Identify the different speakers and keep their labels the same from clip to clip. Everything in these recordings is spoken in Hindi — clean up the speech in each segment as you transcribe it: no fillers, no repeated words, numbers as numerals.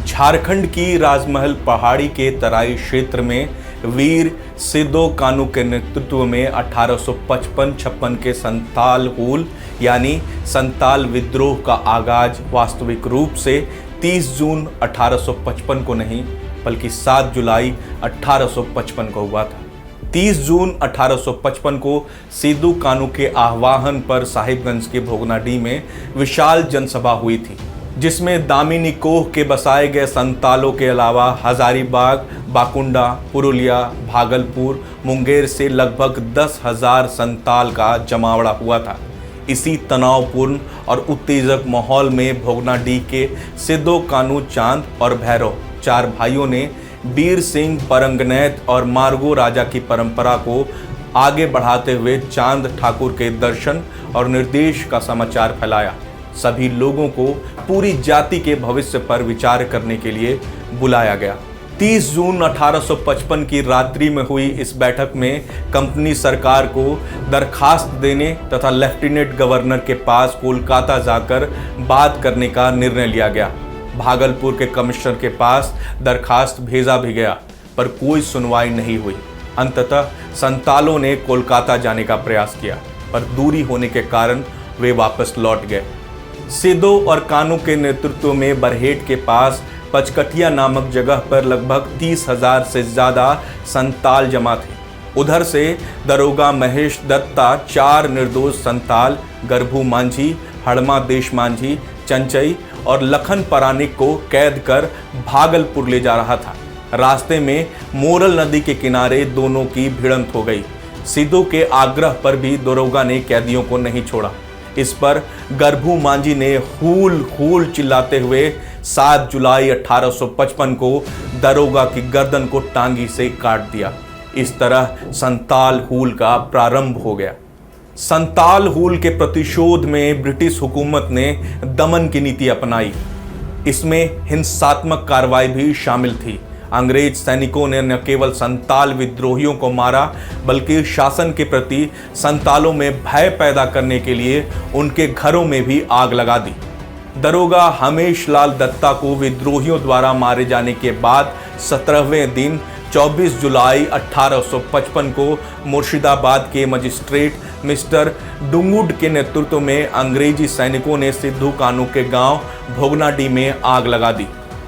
Speaker 1: झारखंड की राजमहल पहाड़ी के तराई क्षेत्र में वीर सिदो कान्हू के नेतृत्व में 1855-56 के संताल हूल यानी संताल विद्रोह का आगाज वास्तविक रूप से 30 जून 1855 को नहीं बल्कि 7 जुलाई 1855 को हुआ था। 30 जून 1855 को सिदो कान्हू के आह्वान पर साहिबगंज के भोगनाडीह में विशाल जनसभा हुई थी, जिसमें दामिनी कोह के बसाए गए संतालों के अलावा हजारीबाग, बाकुंडा, पुरुलिया, भागलपुर, मुंगेर से लगभग 10,000 संताल का जमावड़ा हुआ था। इसी तनावपूर्ण और उत्तेजक माहौल में भोगनाडीह के सिदो कान्हू, चांद और भैरव चार भाइयों ने बीर सिंह, परंगनैत और मारगो राजा की परंपरा को आगे बढ़ाते हुए चांद ठाकुर के दर्शन और निर्देश का समाचार फैलाया। सभी लोगों को पूरी जाति के भविष्य पर विचार करने के लिए बुलाया गया। 30 जून 1855 की रात्रि में हुई इस बैठक में कंपनी सरकार को दरखास्त देने तथा लेफ्टिनेंट गवर्नर के पास कोलकाता जाकर बात करने का निर्णय लिया गया। भागलपुर के कमिश्नर के पास दरखास्त भेजा भी गया, पर कोई सुनवाई नहीं हुई। अंततः संतालों ने कोलकाता जाने का प्रयास किया, पर दूरी होने के कारण वे वापस लौट गए। सिदो और कान्हू के नेतृत्व में बरहेट के पास पचकटिया नामक जगह पर लगभग 30,000 से ज्यादा संताल जमा थे। उधर से दरोगा महेश दत्ता 4 निर्दोष संताल गरभू मांझी, हड़मा देश मांझी, चंचई और लखन परानिक को कैद कर भागलपुर ले जा रहा था। रास्ते में मोरल नदी के किनारे दोनों की भिड़ंत हो गई। सिदो के आग्रह पर भी दरोगा ने कैदियों को नहीं छोड़ा। इस पर गरभू मांझी ने हूल हूल चिल्लाते हुए 7 जुलाई 1855 को दरोगा की गर्दन को टांगी से काट दिया। इस तरह संताल हूल का प्रारंभ हो गया। संताल हूल के प्रतिशोध में ब्रिटिश हुकूमत ने दमन की नीति अपनाई। इसमें हिंसात्मक कार्रवाई भी शामिल थी। अंग्रेज सैनिकों ने न केवल संताल विद्रोहियों को मारा, बल्कि शासन के प्रति संतालों में भय पैदा करने के लिए उनके घरों में भी आग लगा दी। दरोगा हमेश लाल दत्ता को विद्रोहियों द्वारा मारे जाने के बाद 17वें दिन 24 जुलाई 1855 को मुर्शिदाबाद के मजिस्ट्रेट मिस्टर डुंगुड के नेतृत्व में अंग्रेजी सैनिकों ने सिदो कान्हू के गांव भोगनाडीह में आग लगा दी।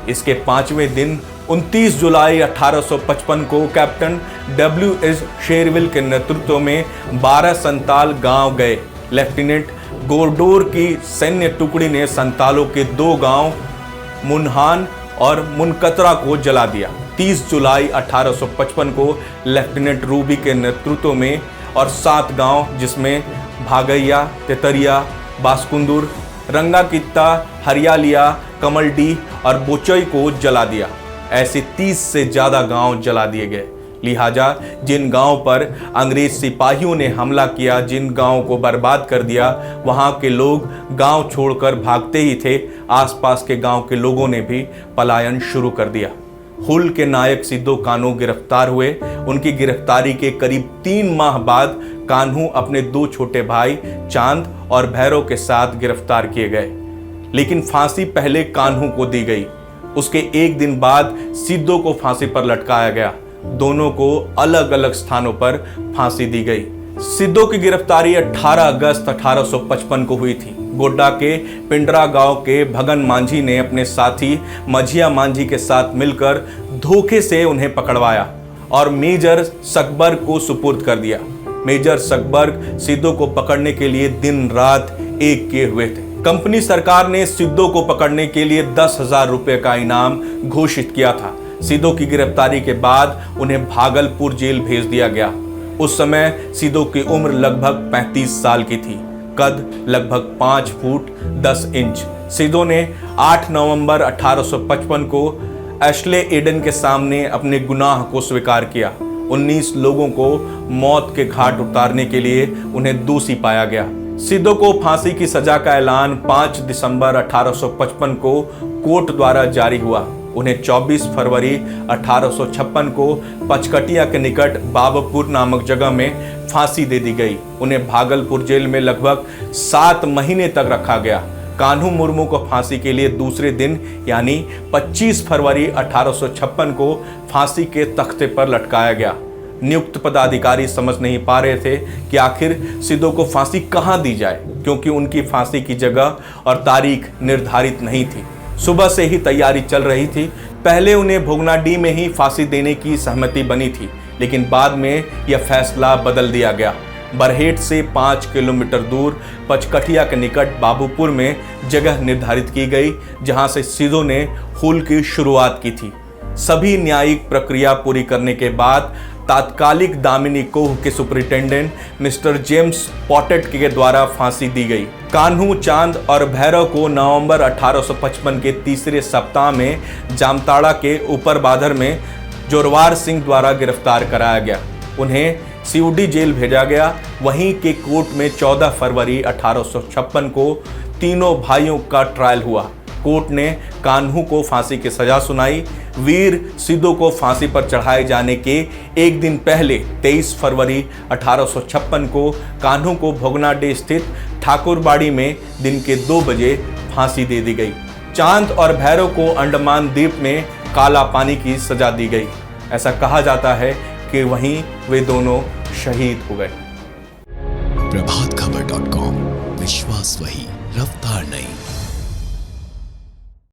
Speaker 1: इसके 5वें दिन 29 जुलाई 1855 को कैप्टन W.S. शेरविल के नेतृत्व में 12 संताल गांव गए। लेफ्टिनेंट गोरडोर की सैन्य टुकड़ी ने संतालों के 2 गांव मुनहान और मुनकतरा को जला दिया। 30 जुलाई 1855 को लेफ्टिनेंट रूबी के नेतृत्व में और 7 गांव जिसमें भागैया, तेतरिया, बासकुंदुर, रंगाकित्ता, हरियालिया, कमलडीह और बोचई को जला दिया। ऐसे 30 से ज्यादा गांव जला दिए गए। लिहाजा जिन गांव पर अंग्रेज सिपाहियों ने हमला किया, जिन गांवों को बर्बाद कर दिया, वहां के लोग गांव छोड़कर भागते ही थे। आसपास के गांव के लोगों ने भी पलायन शुरू कर दिया। हुल के नायक सिदो कान्हू गिरफ्तार हुए। उनकी गिरफ्तारी के करीब 3 माह बाद कान्हू अपने 2 छोटे भाई चांद और भैरव के साथ गिरफ्तार किए गए, लेकिन फांसी पहले कान्हू को दी गई। उसके 1 दिन बाद सिदो को फांसी पर लटकाया गया। दोनों को अलग अलग स्थानों पर फांसी दी गई। सिदो की गिरफ्तारी 18 अगस्त 1855 को हुई थी। गोड्डा के पिंडरा गांव के भगन मांझी ने अपने साथी मझिया मांझी के साथ मिलकर धोखे से उन्हें पकड़वाया और मेजर सकबर्ग को सुपुर्द कर दिया। मेजर सकबर्ग सिदो को पकड़ने के लिए दिन रात एक किए हुए थे। कंपनी सरकार ने सिदो को पकड़ने के लिए 10,000 रुपए का इनाम घोषित किया था। सिदो की गिरफ्तारी के बाद उन्हें भागलपुर जेल भेज दिया गया। उस समय सिदो की उम्र लगभग 35 साल की थी, कद लगभग 5 फुट 10 इंच। सिदो ने 8 नवंबर 1855 को एशले एडन के सामने अपने गुनाह को स्वीकार किया। 19 लोगों को मौत के घाट उतारने के लिए उन्हें दोषी पाया गया। सिदो को फांसी की सजा का ऐलान 5 दिसंबर 1855 को कोर्ट द्वारा जारी हुआ। उन्हें 24 फरवरी 1856 को पचकटिया के निकट बाबपुर नामक जगह में फांसी दे दी गई। उन्हें भागलपुर जेल में लगभग 7 महीने तक रखा गया। कान्हू मुर्मू को फांसी के लिए दूसरे दिन यानी 25 फरवरी 1856 को फांसी के तख्ते पर लटकाया गया। नियुक्त पदाधिकारी समझ नहीं पा रहे थे कि आखिर सिदो को फांसी कहां दी जाए, क्योंकि उनकी फांसी की जगह और तारीख निर्धारित नहीं थी। सुबह से ही तैयारी चल रही थी। पहले उन्हें भोगनाडीह में ही फांसी देने की सहमति बनी थी, लेकिन बाद में यह फैसला बदल दिया गया। बरहेट से 5 किलोमीटर दूर पचकठिया के निकट बाबूपुर में जगह निर्धारित की गई, जहां से सिदो ने हूल की शुरुआत की थी। सभी न्यायिक प्रक्रिया पूरी करने के बाद तात्कालिक दामिनी कोह के सुपरिटेंडेंट मिस्टर जेम्स पॉटेट के द्वारा फांसी दी गई। कान्हू, चांद और भैरव को नवंबर 1855 के तीसरे सप्ताह में जामताड़ा के ऊपर बाधर में जोरवार सिंह द्वारा गिरफ्तार कराया गया। उन्हें सीयूडी जेल भेजा गया। वहीं के कोर्ट में 14 फरवरी 1856 को तीनों भाइयों का ट्रायल हुआ। कोर्ट ने कान्हू को फांसी की सजा सुनाई। वीर सिदो को फांसी पर चढ़ाए जाने के एक दिन पहले 23 फरवरी 1856 को कान्हू को भोगनाडीह स्थित ठाकुरबाड़ी में दिन के 2 बजे फांसी दे दी गई। चांद और भैरव को अंडमान द्वीप में काला पानी की सजा दी गई। ऐसा कहा जाता है कि वहीं वे दोनों शहीद हो गए।
Speaker 2: प्रभातखबर.com, विश्वास वही, रफ्तार नहीं।